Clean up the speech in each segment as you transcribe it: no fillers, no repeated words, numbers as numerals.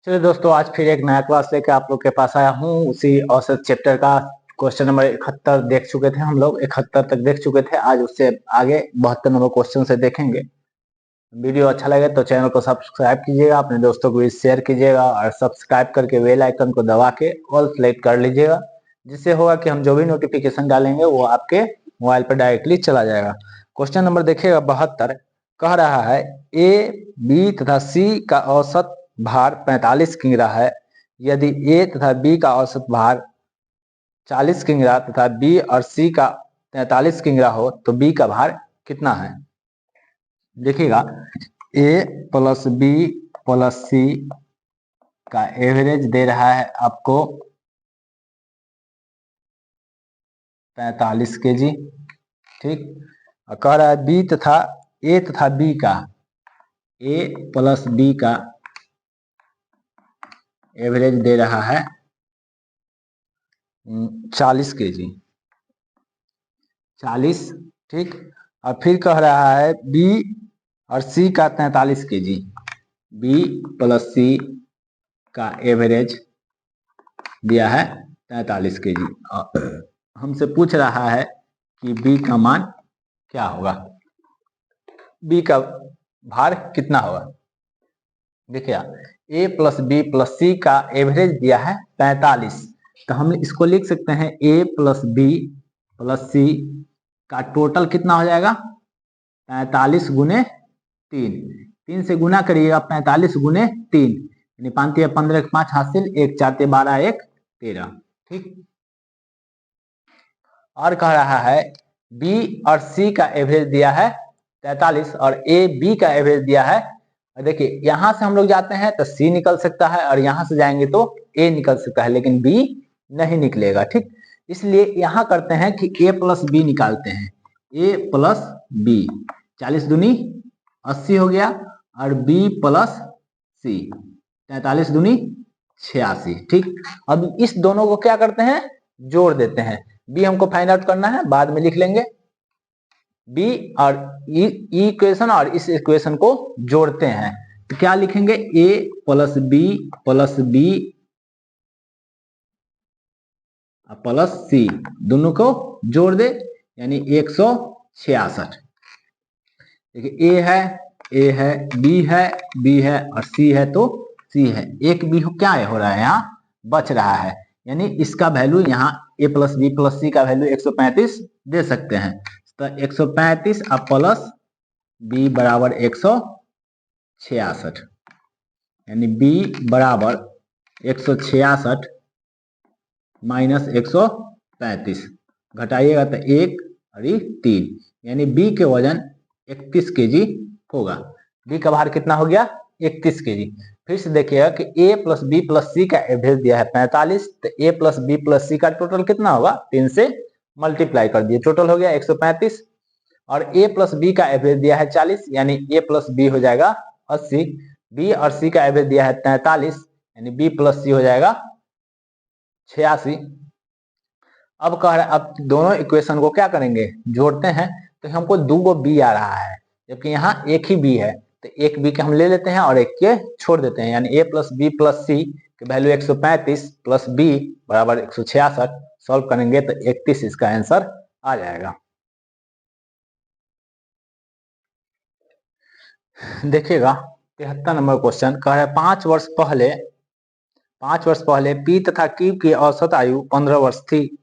चलिए दोस्तों, आज फिर एक नया क्लास लेके आप लोग के पास आया हूँ। उसी औसत चैप्टर का क्वेश्चन नंबर 71 देख चुके थे हम लोग, 71 तक देख चुके थे। आज उससे आगे 72 नंबर क्वेश्चन से देखेंगे। वीडियो अच्छा लगे तो चैनल को सब्सक्राइब कीजिएगा, अपने दोस्तों को भी शेयर कीजिएगा और सब्सक्राइब करके बेल आइकन को दबा के ऑल सेलेक्ट कर लीजिएगा, जिससे होगा कि हम जो भी नोटिफिकेशन डालेंगे वो आपके मोबाइल पर डायरेक्टली चला जाएगा। क्वेश्चन नंबर देखिएगा 72, कह रहा है ए, बी तथा सी का औसत भार 45 किग्रा है। यदि ए तथा बी का औसत भार 40 किग्रा तथा बी और सी का 43 किग्रा हो तो बी का भार कितना है। देखिएगा, ए प्लस बी प्लस सी का एवरेज दे रहा है आपको 45 kg, ठीक। और कह रहा है बी तथा ए तथा बी का, ए प्लस बी का एवरेज दे रहा है 40 kg, 40, ठीक। और फिर कह रहा है बी और सी का 43 kg, बी प्लस सी का एवरेज दिया है 43 kg। हमसे पूछ रहा है कि बी का मान क्या होगा, बी का भार कितना होगा। देखिए, ए प्लस बी प्लस सी का एवरेज दिया है 45, तो हम इसको लिख सकते हैं ए प्लस बी प्लस सी का टोटल कितना हो जाएगा 45 गुने 3, 3 से गुना करिएगा 45 गुने 3, यानी 5 या 15 के 5 हासिल, 1 4 12 1 13, ठीक। और कह रहा है बी और सी का एवरेज दिया है 43 और ए बी का एवरेज दिया है। देखिए, यहां से हम लोग जाते हैं तो सी निकल सकता है और यहां से जाएंगे तो ए निकल सकता है, लेकिन बी नहीं निकलेगा, ठीक। इसलिए यहां करते हैं कि ए प्लस बी निकालते हैं, ए प्लस बी, 40 दूनी 80 हो गया, और बी प्लस सी 43 दूनी 86, ठीक। अब इस दोनों को क्या करते हैं, जोड़ देते हैं। बी हमको फाइंड आउट करना है, बाद में लिख लेंगे। बी और इक्वेशन और इस इक्वेशन को जोड़ते हैं तो क्या लिखेंगे, ए प्लस बी प्लस सी, दोनों को जोड़ दे यानी 166। देखिए, ए है, बी है और सी है तो सी है। एक बी क्या है, हो रहा है यहाँ बच रहा है, यानी इसका वैल्यू यहाँ ए प्लस बी प्लस सी का वैल्यू 135 दे सकते हैं। तो 135 अब प्लस बी बराबर 166, यानी बी बराबर 166 माइनस 135, घटाइएगा तो 1 और 3, यानी बी के वजन 31 kg होगा। बी का भार कितना हो गया, 31 kg। फिर से देखिएगा कि ए प्लस बी प्लस सी का एवरेज दिया है 45, तो ए प्लस बी प्लस सी का टोटल कितना होगा, 3 से मल्टीप्लाई कर दिए, टोटल हो गया 135। और ए प्लस बी का एवरेज दिया है 40, यानी ए प्लस बी हो जाएगा 80, बी और सी का एवरेज दिया है 43, यानी बी प्लस सी हो जाएगा 86। अब कह रहा है, अब दोनों इक्वेशन को क्या करेंगे, जोड़ते हैं, तो हमको 2 बी आ रहा है, जबकि यहाँ एक ही बी है, तो एक बी के हम ले लेते हैं और एक के छोड़ देते हैं, यानी ए प्लस बी प्लस सी की वैल्यू 135 प्लस बी बराबर 166। सॉल्व करेंगे तो 31 इसका आंसर आ जाएगा। देखिएगा 73 नंबर क्वेश्चन कह रहा है 5 वर्ष पहले पी तथा क्यू की औसत आयु 15 वर्ष थी।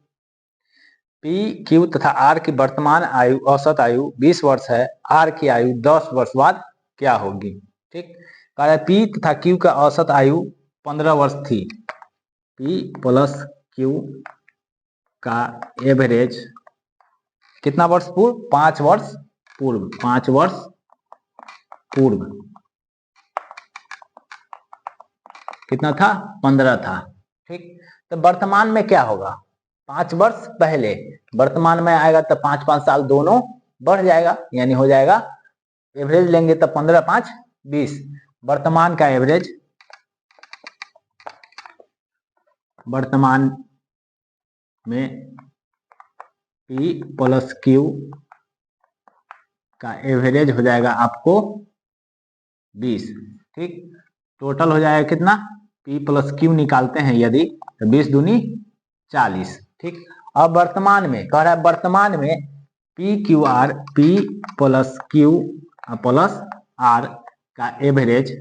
पी क्यू तथा आर की वर्तमान आयु औसत आयु 20 वर्ष है, आर की आयु 10 वर्ष बाद क्या होगी, ठीक। कह रहा है पी तथा क्यू का औसत आयु 15 वर्ष थी, पी प्लस क्यू का एवरेज कितना वर्ष पूर्व, 5 वर्ष पूर्व, 5 वर्ष पूर्व कितना था, 15 था, ठीक। तो वर्तमान में क्या होगा, 5 वर्ष पहले, वर्तमान में आएगा तो 5 साल दोनों बढ़ जाएगा, यानी हो जाएगा, एवरेज लेंगे तो 15 5 20, वर्तमान का एवरेज, वर्तमान में पी प्लस क्यू का एवरेज हो जाएगा आपको 20, ठीक। टोटल हो जाएगा कितना P प्लस Q निकालते हैं यदि, तो 20 दूनी 40। ठीक, अब वर्तमान में कह रहा है, वर्तमान में P plus Q plus R का एवरेज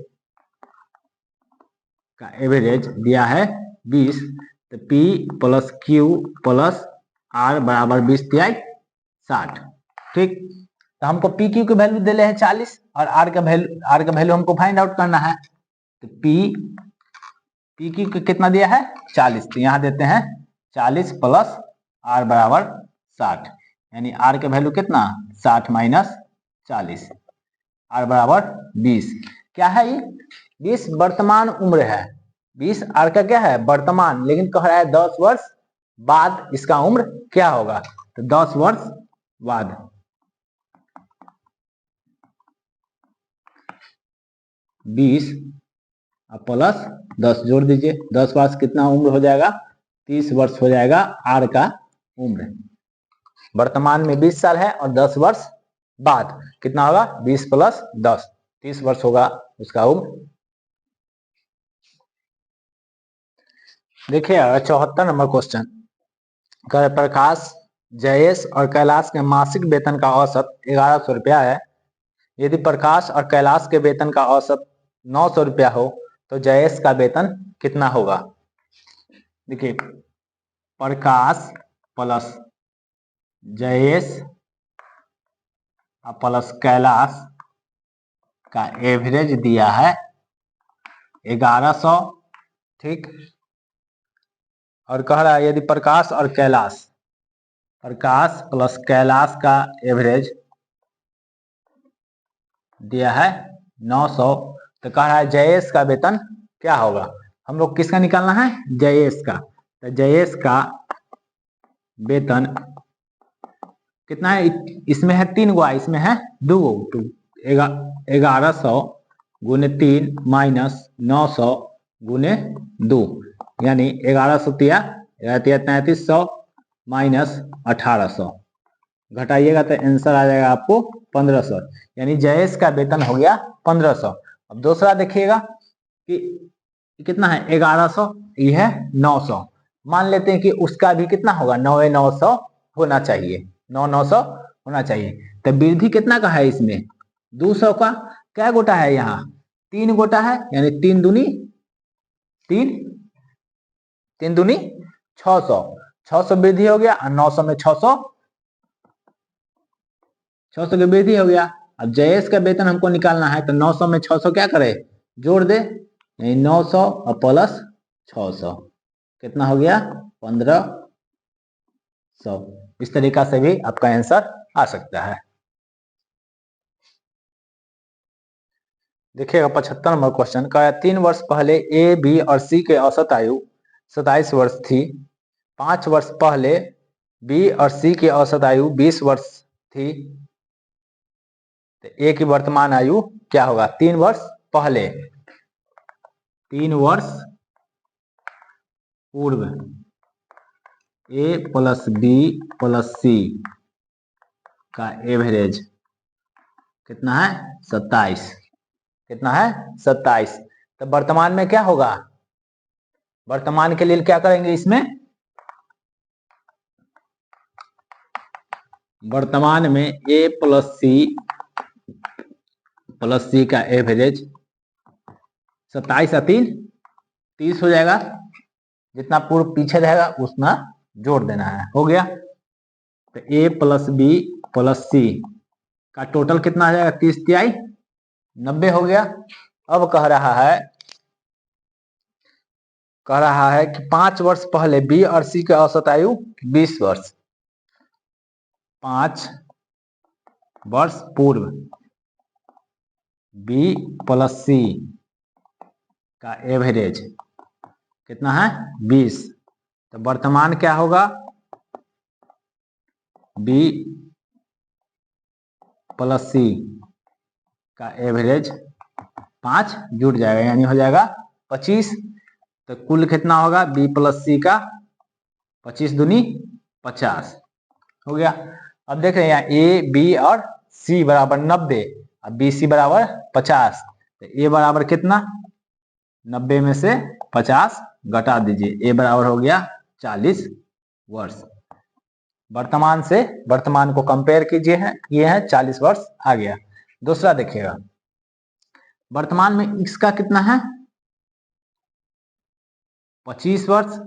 दिया है 20, तो P plus Q plus R बराबर 20 तिहाई 60। ठीक, तो हमको पी क्यू की वैल्यू दे हैं 40 और आर का वैल्यू हमको फाइंड आउट करना है। तो पी क्यू को कितना दिया है 40, तो यहाँ देते हैं 40 प्लस आर बराबर 60, यानी आर का वैल्यू कितना 60 माइनस 40, आर बराबर 20। क्या है ये 20 वर्तमान उम्र है, 20 आर का क्या है वर्तमान, लेकिन कह रहा है 10 वर्ष बाद इसका उम्र क्या होगा, तो 10 वर्ष बाद 20 प्लस 10 जोड़ दीजिए, 10 वर्ष कितना उम्र हो जाएगा 30 वर्ष हो जाएगा आर का उम्र। वर्तमान में 20 साल है और 10 वर्ष बाद कितना होगा 20 प्लस 10 30 वर्ष होगा उसका उम्र। देखिए 74 नंबर क्वेश्चन, प्रकाश, जयेश और कैलाश के मासिक वेतन का औसत 1100 रुपया है। यदि प्रकाश और कैलाश के वेतन का औसत 900 रुपया हो तो जयेश का वेतन कितना होगा। देखिए प्रकाश प्लस जयेश प्लस कैलाश का एवरेज दिया है 1100। ठीक, और कह रहा है यदि प्रकाश प्लस कैलाश का एवरेज दिया है 900, तो कह रहा है जयेश का वेतन क्या होगा। हम लोग किसका निकालना है जयेश का, तो जयेश का वेतन कितना है, इसमें है 3 गो, इसमें है 2 गो, तो 1100 गुने 3 माइनस 900 गुने 2, यानी 1100 तिया 3300 माइनस 1800, घटाइएगा तो आंसर आ जाएगा आपको 1500, यानी जयेश का वेतन हो गया 1500। अब दूसरा देखिएगा कि कितना है 1100, ये है 900, मान लेते हैं कि उसका भी कितना होगा 900 होना चाहिए, 900 होना चाहिए। तो वृद्धि कितना का है इसमें 200 का, क्या गोटा है यहाँ 3 गोटा है, यानी 3 दूनी 600, 600 वृद्धि हो गया और 900 में 600 की वृद्धि हो गया। अब जयेश का वेतन हमको निकालना है, तो 900 में 600 क्या करे जोड़ दे, यानी 900 और प्लस 600 कितना हो गया 1500। इस तरीका से भी आपका आंसर आ सकता है। देखिएगा 75 नंबर क्वेश्चन का 3 वर्ष पहले ए बी और सी के औसत आयु 27 वर्ष थी। 5 वर्ष पहले बी और सी की औसत आयु 20 वर्ष थी, तो ए की वर्तमान आयु क्या होगा। 3 वर्ष पहले, 3 वर्ष पूर्व ए प्लस बी प्लस सी का एवरेज कितना है 27, कितना है 27। तो वर्तमान में क्या होगा, वर्तमान के लिए क्या करेंगे इसमें, वर्तमान में ए प्लस सी का एवरेज 27 और 3 30 हो जाएगा, जितना पूर्व पीछे रहेगा उतना जोड़ देना है, हो गया। तो ए प्लस बी प्लस सी का टोटल कितना आ जाएगा 30 तिहाई 90 हो गया। अब कह रहा है कि 5 वर्ष पहले बी और सी की औसत आयु 20 वर्ष, 5 वर्ष पूर्व बी प्लस सी का एवरेज कितना है 20, तो वर्तमान क्या होगा बी प्लस सी का एवरेज 5 जुड़ जाएगा, यानी हो जाएगा 25। तो कुल कितना होगा बी प्लस सी का 25 दूनी 50 हो गया। अब देख रहे हैं यहाँ ए बी और सी बराबर 90 और बी सी बराबर 50, तो ए बराबर कितना 90 में से 50 घटा दीजिए, ए बराबर हो गया 40 वर्ष। वर्तमान से वर्तमान को कंपेयर कीजिए है, ये है 40 वर्ष आ गया। दूसरा देखिएगा, वर्तमान में इसका कितना है 25 वर्ष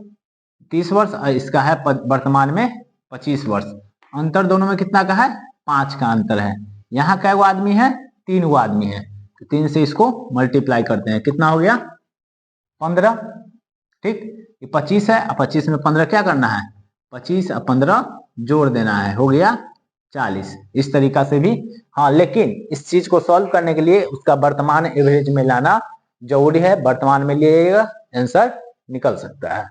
30 वर्ष, और इसका है वर्तमान में 25 वर्ष। अंतर दोनों में कितना का है 5 का अंतर है। यहाँ कै गो आदमी है 3 गो आदमी है, तो 3 से इसको मल्टीप्लाई करते हैं, कितना हो गया 15। ठीक, ये 25 है, 25 में 15 क्या करना है 25 और 15 जोड़ देना है, हो गया 40। इस तरीका से भी हाँ, लेकिन इस चीज को सॉल्व करने के लिए उसका वर्तमान एवरेज में लाना जरूरी है। वर्तमान में लिएगा आंसर निकल सकता है।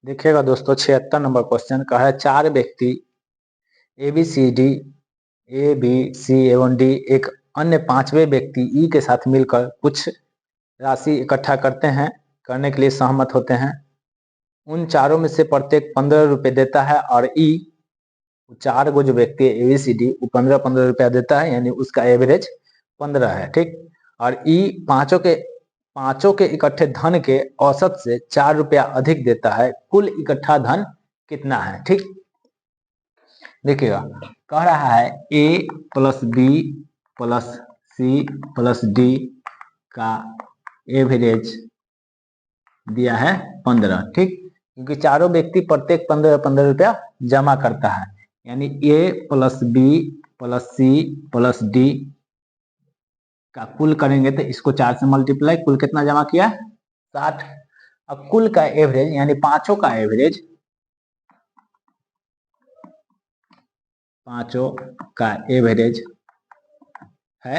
देखिएगा दोस्तों 76 नंबर क्वेश्चन का है, 4 व्यक्ति ए बी सी एवं डी एक अन्य 5वें व्यक्ति ई के साथ मिलकर कुछ राशि इकट्ठा करने के लिए सहमत होते हैं। उन चारों में से प्रत्येक 15 रुपए देता है और ई 4 गो जो व्यक्ति है ए बी सी डी वो 15-15 रुपया देता है, यानी उसका एवरेज 15 है। ठीक, और ई पांचों के इकट्ठे धन के औसत से 4 रुपया अधिक देता है, कुल इकट्ठा धन कितना है। ठीक, देखिएगा कह रहा है A plus B plus C plus D का एवरेज दिया है 15। ठीक, क्योंकि चारों व्यक्ति प्रत्येक 15-15 रुपया जमा करता है, यानी A plus B plus C plus D का कुल करेंगे तो इसको 4 से मल्टीप्लाई, कुल कितना जमा किया 60। अब कुल का एवरेज यानी पांचों का एवरेज है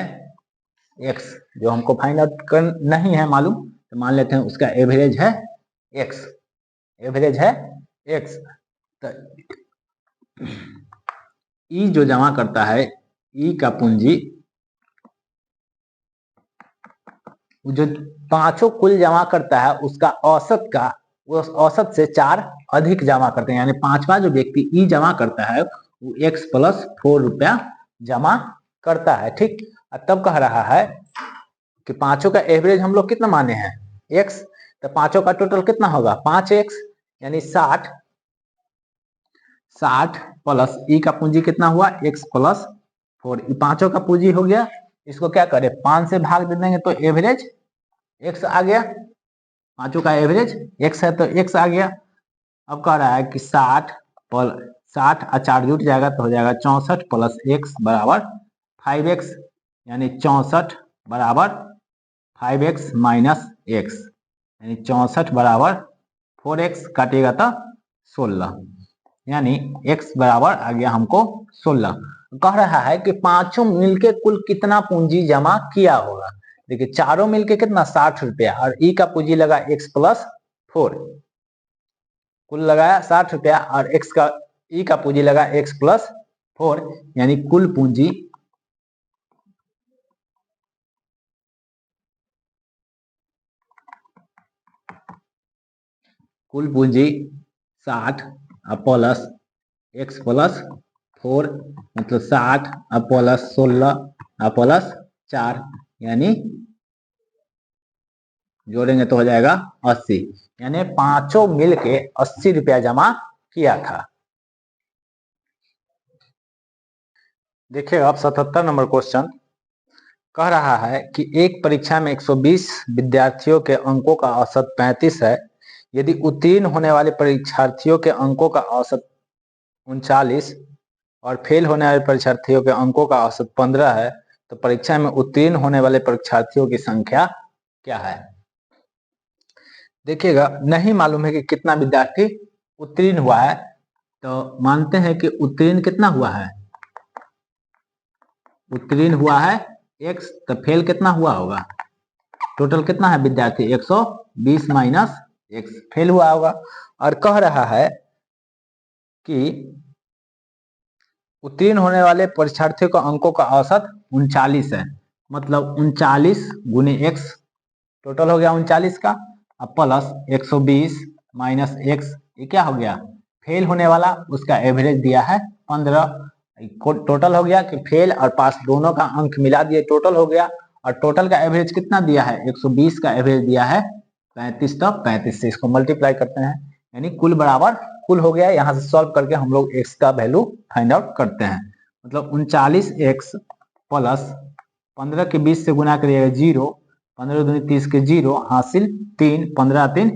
x, जो हमको फाइंड आउट कर नहीं है मालूम, तो मान लेते हैं उसका एवरेज है x, तो ई जो जमा करता है, ई का पूंजी जो पांचों कुल जमा करता है उसका उस औसत से 4 अधिक जमा करते हैं, यानी 5वां जो व्यक्ति ई जमा करता है वो x प्लस 4 रुपया जमा करता है। ठीक, तब कह रहा है कि पांचों का एवरेज हम लोग कितना माने हैं x, तो पांचों का टोटल कितना होगा 5x, यानी 60 प्लस ई का पूंजी कितना हुआ x प्लस 4, पांचों का पूंजी हो गया। इसको क्या करें 5 से भाग दे देंगे तो एवरेज x आ गया, पांचों का एवरेज x है तो x आ गया। अब कह रहा है कि 60 और 4 जुट जाएगा तो हो जाएगा 64 प्लस x बराबर 5x, यानी 64 बराबर 5x माइनस x, यानी 64 बराबर 4x काटेगा तो 16, यानी x बराबर आ गया हमको 16। कह रहा है कि पांचों मिलके कुल कितना पूंजी जमा किया होगा। देखिए चारों मिलके कितना 60 रुपया, और ई का पूंजी लगा x प्लस 4, कुल लगाया 60 रुपया, और ई का पूंजी लगा x प्लस 4, यानी कुल पूंजी कुल पूंजी 60 प्लस x प्लस 4, मतलब 60 प्लस 16 प्लस 4, यानी जोड़ेंगे तो हो जाएगा 80, यानी पांचों मिलके 80 रुपया जमा किया था। देखिए अब 77 नंबर क्वेश्चन कह रहा है कि एक परीक्षा में 120 विद्यार्थियों के अंकों का औसत 35 है। यदि उत्तीर्ण होने वाले परीक्षार्थियों के अंकों का औसत 39 और फेल होने वाले परीक्षार्थियों के अंकों का औसत 15 है, तो परीक्षा में उत्तीर्ण होने वाले परीक्षार्थियों की संख्या क्या है। देखिएगा नहीं मालूम है कि कितना विद्यार्थी उत्तीर्ण हुआ है, तो मानते हैं कि उत्तीर्ण कितना हुआ है, उत्तीर्ण हुआ है x, तो फेल कितना हुआ होगा, टोटल कितना है विद्यार्थी 120 माइनस x, फेल हुआ होगा। और कह रहा है कि उत्तीर्ण होने वाले परीक्षार्थियों का अंकों का औसत 39 है, मतलब 39 गुने x, टोटल हो गया 39 का, अब प्लस 120 माइनस x, ये क्या हो गया फेल होने वाला, उसका एवरेज दिया है 15, टोटल हो गया कि फेल और पास दोनों का अंक मिला दिए, टोटल हो गया, और टोटल का एवरेज कितना दिया है 120 का एवरेज दिया है 35, तो 35 से इसको मल्टीप्लाई करते हैं, यानी कुल बराबर कुल हो गया। यहाँ से सॉल्व करके हम लोग x का वैल्यू फाइंड आउट करते हैं। मतलब 39x प्लस 15 के 20 से गुना करिएगा 0, 15 दूनी 30 के 0 हासिल 3, 15 3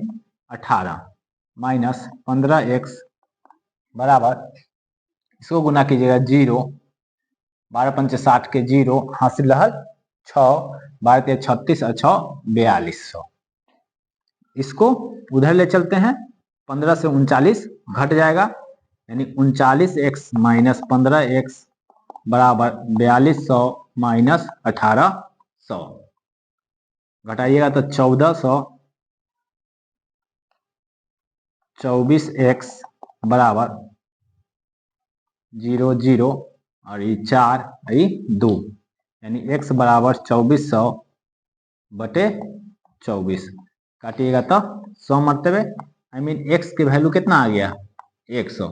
18 माइनस 15x बराबर इसको गुना कीजिएगा 0, 12 पंचे 60 के 0 हासिल रहल 6, 12 3 36 और 6 4200। इसको उधर ले चलते हैं, 15 से 39 घट जाएगा, यानी 39x माइनस 15x बराबर 4200 माइनस 1800, घटाइएगा तो 1400, 24x बराबर 0 0 और ये 4 ये 2, यानी x बराबर 2400 बटे 24, काटिएगा तो 100 मरतबे, आई मीन x की वैल्यू कितना आ गया 100।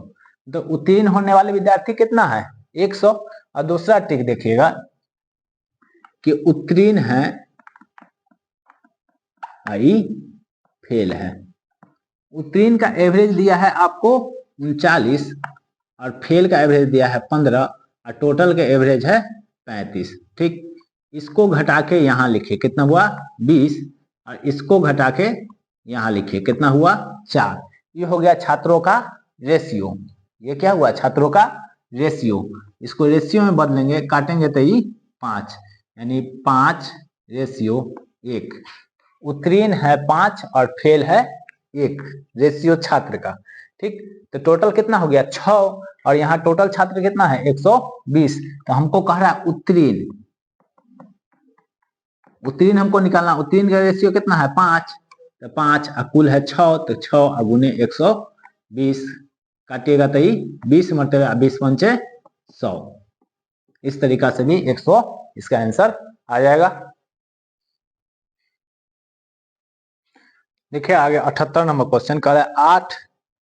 तो उत्तीर्ण होने वाले विद्यार्थी कितना है 100। और दूसरा टिक देखिएगा कि उत्तीर्ण है आई फेल है। उत्तीर्ण का एवरेज दिया है आपको 39 और फेल का एवरेज दिया है 15 और टोटल का एवरेज है 35। ठीक, इसको घटा के यहाँ लिखिए कितना हुआ 20 और इसको घटा के यहाँ लिखिए कितना हुआ 4। ये हो गया छात्रों का रेशियो। ये क्या हुआ छात्रों का रेशियो। इसको रेशियो में बदलेंगे, काटेंगे तो ये 5, यानी 5:1। उत्तीर्ण है 5 और फेल है 1, रेशियो छात्र का। ठीक, तो टोटल कितना हो गया 6 और यहाँ टोटल छात्र कितना है 120। तो हमको कह रहा है उत्तीर्ण, उत्तीर्ण हमको निकालना। उत्तीर्ण का रेशियो कितना है 5, तो 5 कुल है 6, तो 6 गुने 120, काटिएगा तो 20 मरतबे 20 पंचे 100। इस तरीका से भी 100 इसका आंसर आ जाएगा। देखिए आगे 78 नंबर क्वेश्चन कह रहा है 8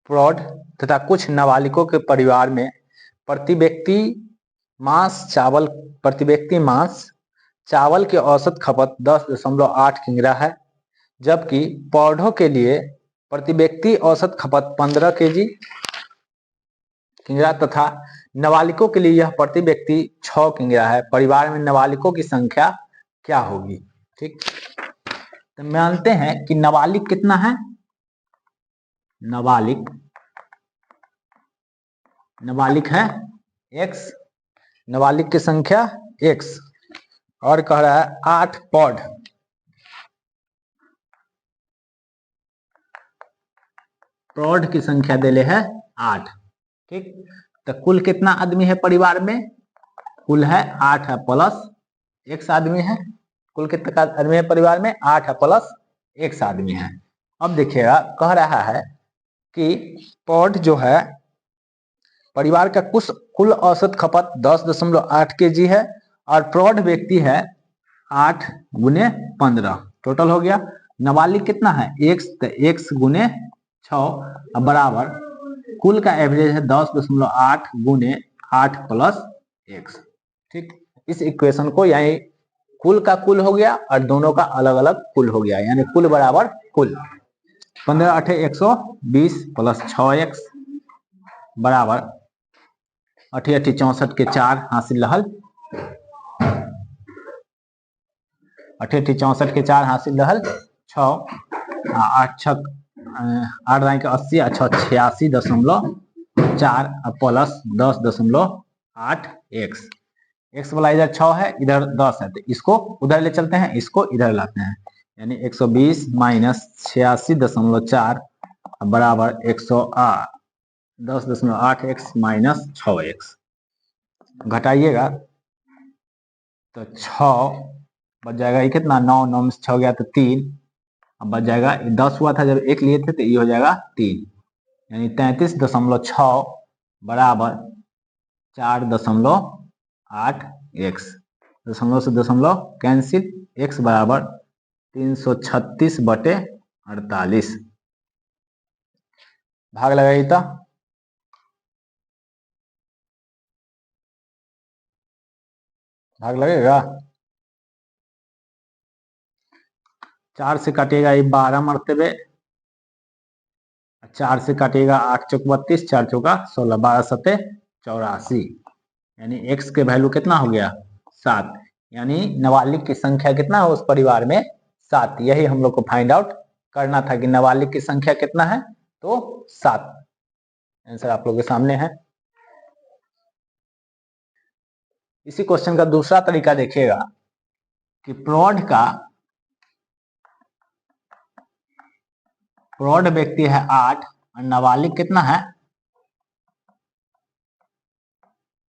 प्रौढ़ तथा कुछ नाबालिगों के परिवार में प्रति व्यक्ति मांस चावल की औसत खपत 10.8 किग्रा है, जबकि प्रौढ़ों के लिए प्रति व्यक्ति औसत खपत 15 किग्रा तथा नाबालिगों के लिए यह प्रति व्यक्ति 6 किग्रा है। परिवार में नाबालिगों की संख्या क्या होगी। ठीक, तो मानते हैं कि नाबालिग कितना है, नाबालिग है x, नाबालिग की संख्या x, और कह रहा है 8 प्रौढ़ की संख्या देले है 8। ठीक, तो कुल कितना आदमी है परिवार में, कुल है 8 है प्लस x आदमी है। कुल कितना आदमी है परिवार में 8 है प्लस x आदमी है। अब देखिएगा कह रहा है कि प्रौढ़ जो है परिवार का कुल औसत खपत 10.8 kg है और प्रौढ़ व्यक्ति है 8 गुने 15, टोटल हो गया। नाबालिग कितना है x, तो x गुने 6 बराबर कुल का एवरेज है 10.8 गुने 8 प्लस x। ठीक, इस इक्वेशन को यानी कुल का कुल हो गया और दोनों का अलग अलग कुल हो गया, यानी कुल बराबर कुल 15 8 120 प्लस 6x बराबर 8 8 64 के 4 हासिल रहल, 8 8 64 के 4 हासिल रहल 6, 8 6 8 दाई के 80 और 6 86.4 प्लस 10.8 x वाला इधर 6 है इधर 10 है, तो इसको उधर ले चलते हैं, इसको इधर लाते हैं, यानी 120 माइनस 86.4 बराबर 10.8x माइनस 6x, घटाइएगा तो 6 बच जाएगा, ये कितना 9 9 में 6 गया तो 3, अब बच जाएगा 10 हुआ था जब 1 लिए थे तो ये हो जाएगा 3, यानी 33.6 बराबर 4.8x, दशमलव से दशमलव कैंसिल, x बराबर 336/48, भाग लगाइए तो भाग लगेगा। 4 से काटिएगा ये 12 मरतबे, 4 से काटिएगा 8 चौक 32, 4 चौका 16, 12 सत्ते 84, यानी x के वैल्यू कितना हो गया 7, यानी नाबालिग की संख्या कितना है उस परिवार में 7। यही हम लोग को फाइंड आउट करना था कि नाबालिग की संख्या कितना है, तो 7। आंसर आप लोग के सामने है। इसी क्वेश्चन का दूसरा तरीका देखिएगा कि प्रौढ़ व्यक्ति है 8 और नाबालिग कितना है,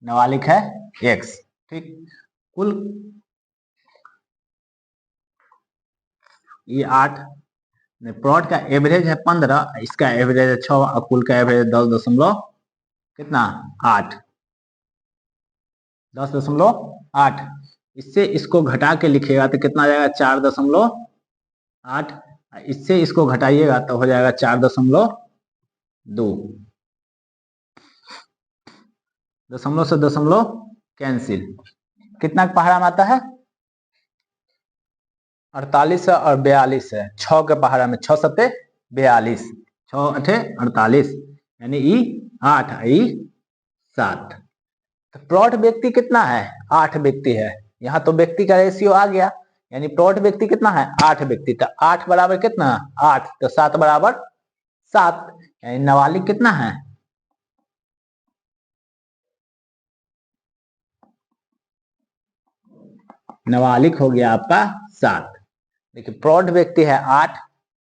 नाबालिग है x। ठीक, कुल ये 8, प्रौढ़ का एवरेज है 15, इसका एवरेज है 6 और कुल का एवरेज 10.8। इससे इसको घटा के लिखिएगा तो कितना आ जाएगा 4.8, इससे इसको घटाइएगा तो हो जाएगा 4.2, दशमलव से दशमलव कैंसिल, कितना पहाड़ा में आता है 48 और 42 है, 6 के पहाड़ा में 6 सत्ते 42, 6 अठे 48, यानी ई 8 ई 7। तो प्रौढ़ व्यक्ति कितना है 8 व्यक्ति है, यहाँ तो व्यक्ति का रेशियो आ गया, यानी प्रौढ़ व्यक्ति कितना है 8 व्यक्ति, तो 8 बराबर कितना 8, तो 7 बराबर 7, यानी नाबालिग कितना है नाबालिग हो गया आपका 7। देखिए प्रौढ़ व्यक्ति है 8,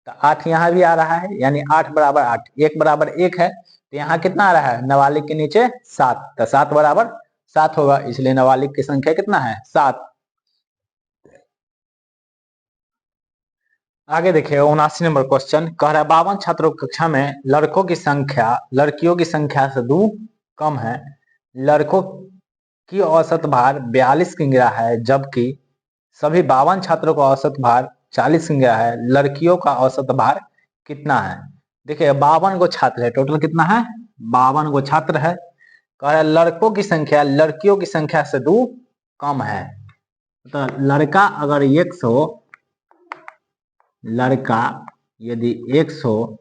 तो 8 यहाँ भी आ रहा है, यानी 8 बराबर 8, 1 बराबर 1 है, तो यहाँ कितना आ रहा है नाबालिग के नीचे 7, तो 7 बराबर 7 होगा, इसलिए नाबालिग की संख्या कितना है 7। आगे देखिए 79 नंबर क्वेश्चन कह रहा है 52 छात्रों की कक्षा में लड़कों की संख्या लड़कियों की संख्या से 2 कम है, लड़कों की औसत भार 42 किलोग्राम है, जबकि सभी 52 छात्रों का औसत भार 40 किलोग्राम है, लड़कियों का औसत भार कितना है। देखिए 52 गो छात्र है, टोटल कितना है 52 गो छात्र है, कह रहा है लड़कों की संख्या लड़कियों की संख्या से 2 कम है, तो लड़का अगर 100 हो, लड़का यदि 100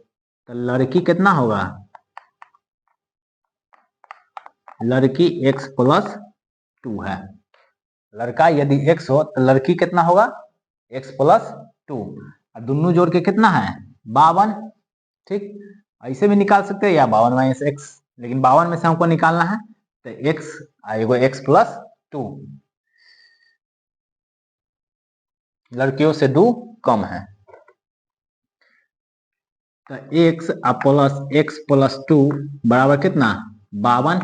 तो लड़की कितना होगा, लड़की x + 2 है, लड़का यदि 100 तो लड़की कितना होगा x + 2, और दोनों जोड़ के कितना है 52। ठीक, ऐसे भी निकाल सकते हैं या 52 - x, लेकिन 52 में से हमको निकालना है तो x आएगा x + 2, लड़कियों से 2 कम है, तो x + 2 बराबर कितना 52,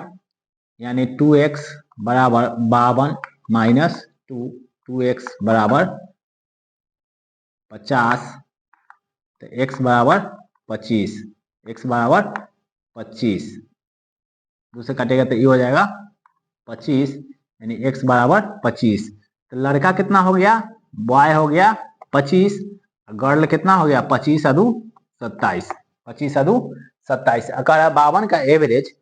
यानी 2x बराबर 52 - 2, 2x बराबर 50, तो x बराबर 25, x बराबर 25, 2 से कटेगा तो ये हो जाएगा 25, यानी x बराबर 25। तो लड़का कितना हो गया बॉय हो गया 25, गर्ल कितना हो गया 25 × 2 = 27, 25 × 2 = 27। अगर 52 का एवरेज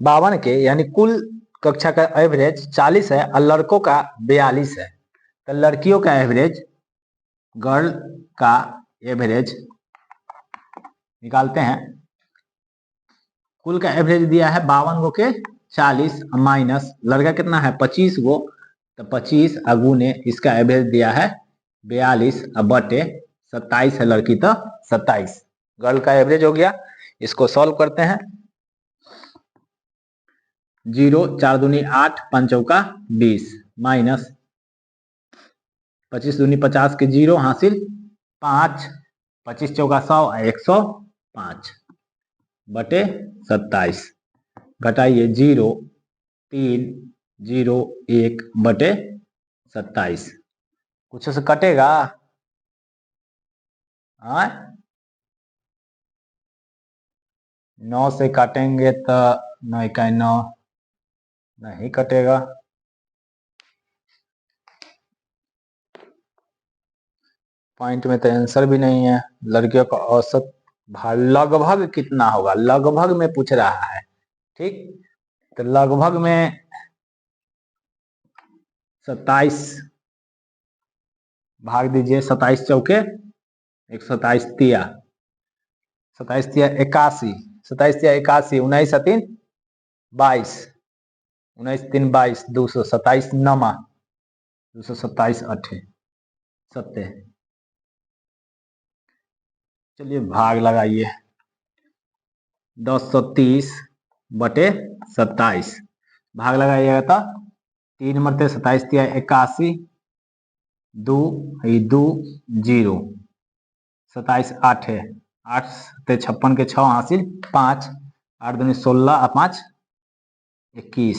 52 के यानी कुल कक्षा का एवरेज 40 है और लड़कों का 42 है, तो लड़कियों का एवरेज गर्ल का एवरेज निकालते हैं। कुल का एवरेज दिया है 52 गो के 40 माइनस लड़का कितना है 25 गो, तो 25 गुने इसका एवरेज दिया है 42 बटे 27 है लड़की, तो 27 गर्ल का एवरेज हो गया। इसको सॉल्व करते हैं, 0 4 दूनी 8 5 चौका 20 माइनस 25 दूनी 50 के 0 हासिल 5, 25 चौका 100 105 बटे 27, घटाइए 0 3 0 1 बटे 27, कुछ से कटेगा 9 से काटेंगे तो 9 × 9 नहीं कटेगा, पॉइंट में तो आंसर भी नहीं है। लड़कियों का औसत भार लगभग कितना होगा, लगभग में पूछ रहा है। ठीक, तो लगभग में 27 भाग दीजिए, 27 चौके 127 तिया 27 तिया 81, 27 तिया 81, 19 3 22, 19 3 22, 227 नमा 227 8 70। चलिए भाग लगाइए। 1030 बटे 27 भाग लगाइएगा तो 3 मरते 27 तिया 81, 2 0, 27 8 है, 8 से 56 के 6 हासिल 5, 8 दूनी 16 और 5 21,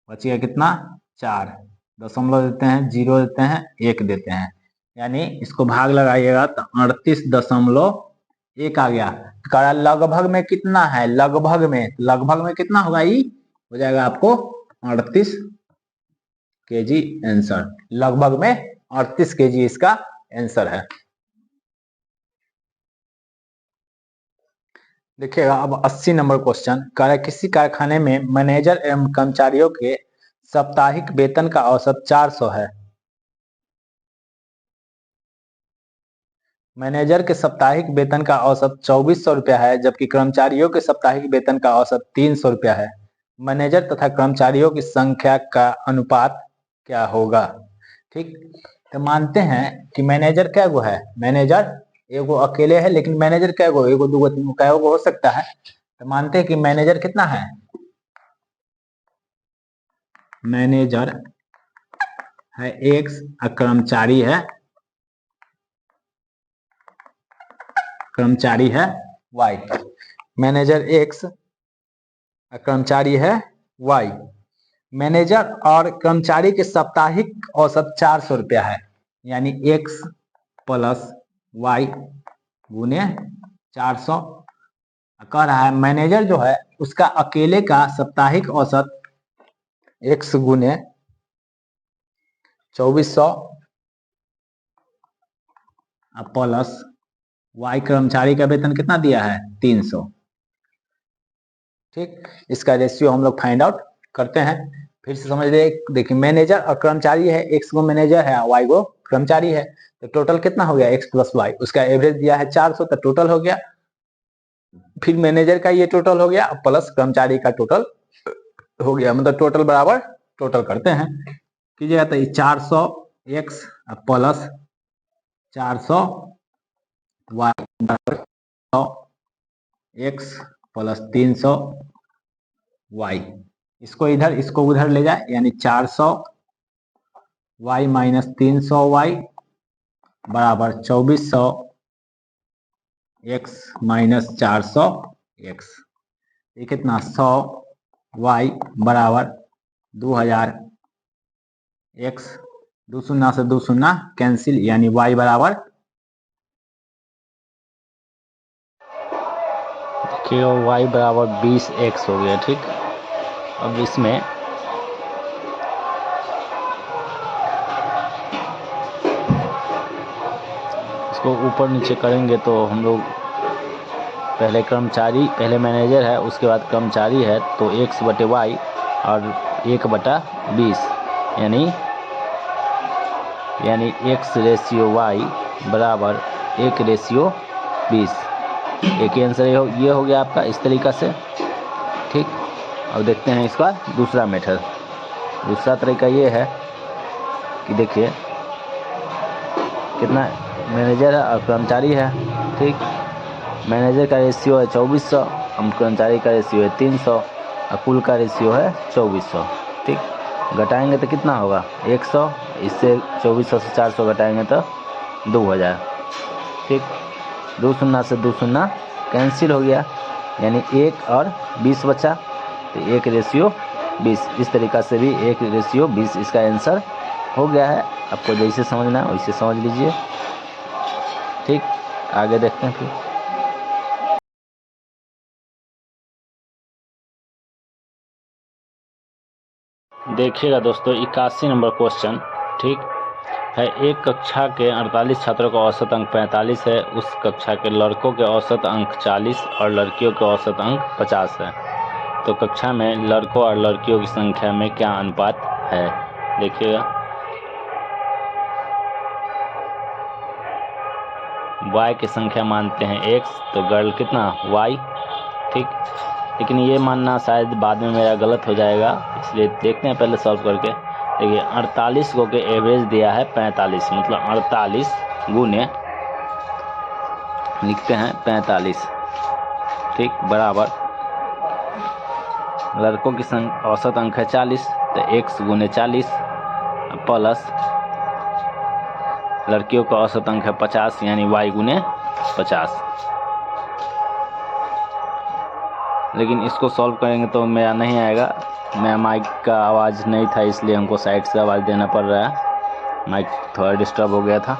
बचिएगा कितना 4, दशमलव देते हैं, 0 देते हैं, 1 देते हैं, यानी इसको भाग लगाइएगा तो 38.1 आ गया। करा लगभग में कितना है, लगभग में कितना होगा, ये हो जाएगा आपको 38 केजी आंसर। लगभग में 38 केजी इसका आंसर है। देखिएगा अब 80 नंबर क्वेश्चन कह रहा है किसी कारखाने में मैनेजर एवं कर्मचारियों के साप्ताहिक वेतन का औसत 400 है। मैनेजर के साप्ताहिक वेतन का औसत 2400 रुपया है, जबकि कर्मचारियों के साप्ताहिक वेतन का औसत 300 रुपया है। मैनेजर तथा कर्मचारियों की संख्या का अनुपात क्या होगा। ठीक, तो मानते हैं कि मैनेजर क्या गो है, मैनेजर एगो अकेले है, लेकिन मैनेजर क्या गो, एगो दूगो तीन गो हो सकता है। तो मानते हैं कि मैनेजर कितना है, मैनेजर है X और कर्मचारी है Y। मैनेजर X और कर्मचारी है Y। मैनेजर और कर्मचारी के साप्ताहिक औसत 400 रुपया है, यानी X प्लस Y गुने 400। कह रहा है मैनेजर जो है उसका अकेले का साप्ताहिक औसत X गुने 2400 प्लस Y कर्मचारी का वेतन कितना दिया है 300। ठीक, इसका रेशियो हम लोग फाइंड आउट करते हैं। फिर से समझ ले, देखिए मैनेजर और कर्मचारी है, X को मैनेजर है Y को कर्मचारी है, तो टोटल कितना हो गया X प्लस Y। उसका एवरेज दिया है 400, तो टोटल हो गया, फिर मैनेजर का ये टोटल हो गया प्लस कर्मचारी का टोटल हो गया, मतलब टोटल बराबर टोटल करते हैं कीजिएगा तो 400 X प्लस 400 Y बराबर 100 X प्लस 300 Y। इसको इधर इसको उधर ले जाए, यानी 400 Y माइनस 300 Y बराबर 2400 X माइनस 400 X। ये कितना 100 Y बराबर 2000 X, 2 शून्य से 2 शून्य कैंसिल, यानी Y बराबर Y बराबर 20X हो गया। ठीक, अब इसमें इसको ऊपर नीचे करेंगे तो हम लोग पहले मैनेजर है, उसके बाद कर्मचारी है, तो X बटे Y और 1/20 यानी X रेशियो Y बराबर 1/20। एक ही आंसर ये हो गया आपका इस तरीक़ा से। ठीक, अब देखते हैं इसका दूसरा मेथड। दूसरा तरीका ये है कि देखिए कितना मैनेजर है और कर्मचारी है। ठीक, मैनेजर का रेशियो है 2400, कर्मचारी का रेशियो है 300 और कुल का रेशियो है 2400। ठीक, घटाएंगे तो कितना होगा 100, इससे 2400 से 400 घटाएंगे तो 2000। ठीक, 2 शून्य से 2 शून्य कैंसिल हो गया, यानी 1 और 20 बचा, तो 1/20। इस तरीक़ा से भी 1/20 इसका आंसर हो गया है। आपको जैसे समझना है वैसे समझ लीजिए। ठीक, आगे देखते हैं फिर। देखिएगा दोस्तों 81 नंबर क्वेश्चन। ठीक है, एक कक्षा के 48 छात्रों का औसत अंक 45 है, उस कक्षा के लड़कों के औसत अंक 40 और लड़कियों के औसत अंक 50 है, तो कक्षा में लड़कों और लड़कियों की संख्या में क्या अनुपात है। देखिएगा y की संख्या मानते हैं x, तो गर्ल कितना y, ठीक। लेकिन ये मानना शायद बाद में मेरा गलत हो जाएगा, इसलिए देखते हैं पहले सॉल्व करके। देखिए 48 को के एवरेज दिया है 45, मतलब 48 गुने लिखते हैं 45, ठीक, बराबर लड़कों की औसत अंक है 40, तो x गुने 40 प्लस लड़कियों का औसत अंक है 50, यानी y गुने 50। लेकिन इसको सॉल्व करेंगे तो मेरा नहीं आएगा, मेरा माइक का आवाज़ नहीं था, इसलिए हमको साइड से आवाज़ देना पड़ रहा है, माइक थोड़ा डिस्टर्ब हो गया था।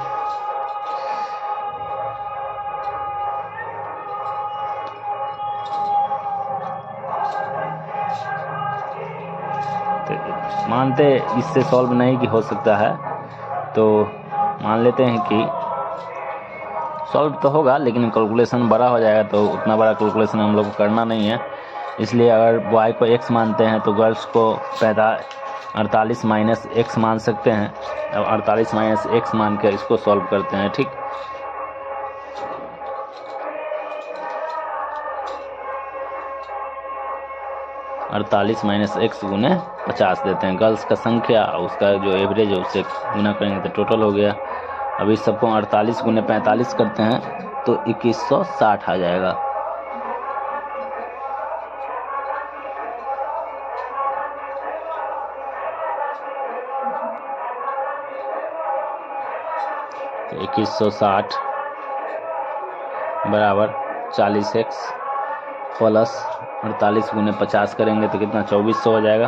तो मानते इससे सॉल्व नहीं कि हो सकता है, तो मान लेते हैं कि सॉल्व तो होगा, लेकिन कैलकुलेशन बड़ा हो जाएगा, तो उतना बड़ा कैलकुलेशन हम लोग को करना नहीं है। इसलिए अगर y को x मानते हैं तो गर्ल्स को 48 माइनस x मान सकते हैं। अब 48 माइनस x मान के इसको सॉल्व करते हैं, ठीक। अड़तालीस माइनस एक्स गुने 50 देते हैं। गर्ल्स का संख्या उसका जो एवरेज है उससे गुना करेंगे तो टोटल हो गया। अब इस सबको 48 गुने 45 करते हैं तो 2160 आ जाएगा। तो 2160 बराबर 40x प्लस 48 गुने 50 करेंगे तो कितना 2400 हो जाएगा।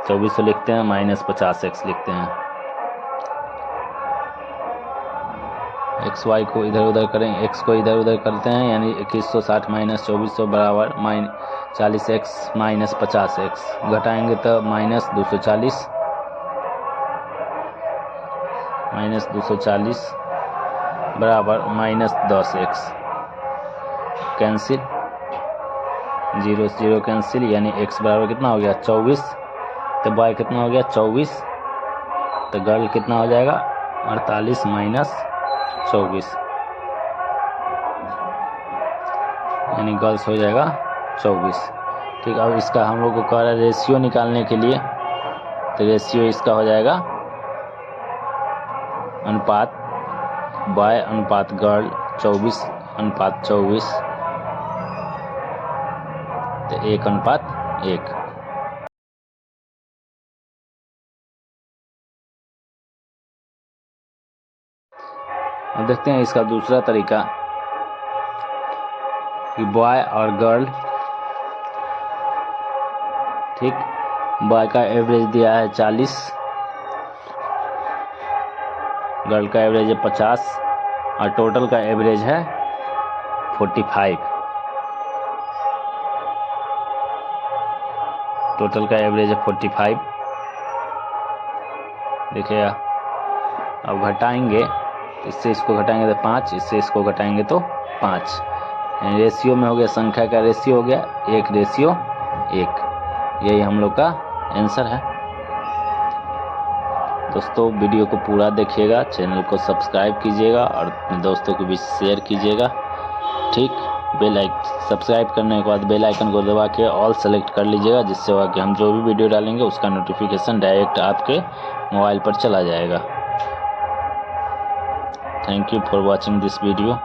2400 लिखते हैं माइनस 50x लिखते हैं। एक्स वाई को इधर उधर करें, x को इधर उधर करते हैं, यानी 2160 माइनस 2400 बराबर 40x माइनस 50x। घटाएंगे तो माइनस 240 बराबर माइनस 10x। कैंसिल, 0 से 0 कैंसिल, यानी x बराबर कितना हो गया 24, तो y कितना हो गया 24, तो गर्ल कितना हो जाएगा 48 माइनस 24, यानी गर्ल्स हो जाएगा 24, ठीक। अब इसका हम लोग को कह रहा है रेशियो निकालने के लिए, तो रेशियो इसका हो जाएगा अनुपात बॉय अनुपात गर्ल 24 अनुपात 24, तो 1 अनुपात 1। अब देखते हैं इसका दूसरा तरीका कि बॉय और गर्ल, ठीक। बॉय का एवरेज दिया है 40, गर्ल का एवरेज है 50 और टोटल का एवरेज है 45। टोटल का एवरेज है 45। देखिए अब घटाएंगे, इससे इसको घटाएंगे तो 5, इससे इसको घटाएंगे तो 5, रेशियो में हो गया, संख्या का रेशियो हो गया 1:1। यही हम लोग का आंसर है। दोस्तों वीडियो को पूरा देखिएगा, चैनल को सब्सक्राइब कीजिएगा और अपने दोस्तों को भी शेयर कीजिएगा, ठीक। सब्सक्राइब करने के बाद बेल आइकन को दबा के ऑल सेलेक्ट कर लीजिएगा, जिससे होगा कि हम जो भी वीडियो डालेंगे उसका नोटिफिकेशन डायरेक्ट आपके मोबाइल पर चला जाएगा। Thank you for watching this video.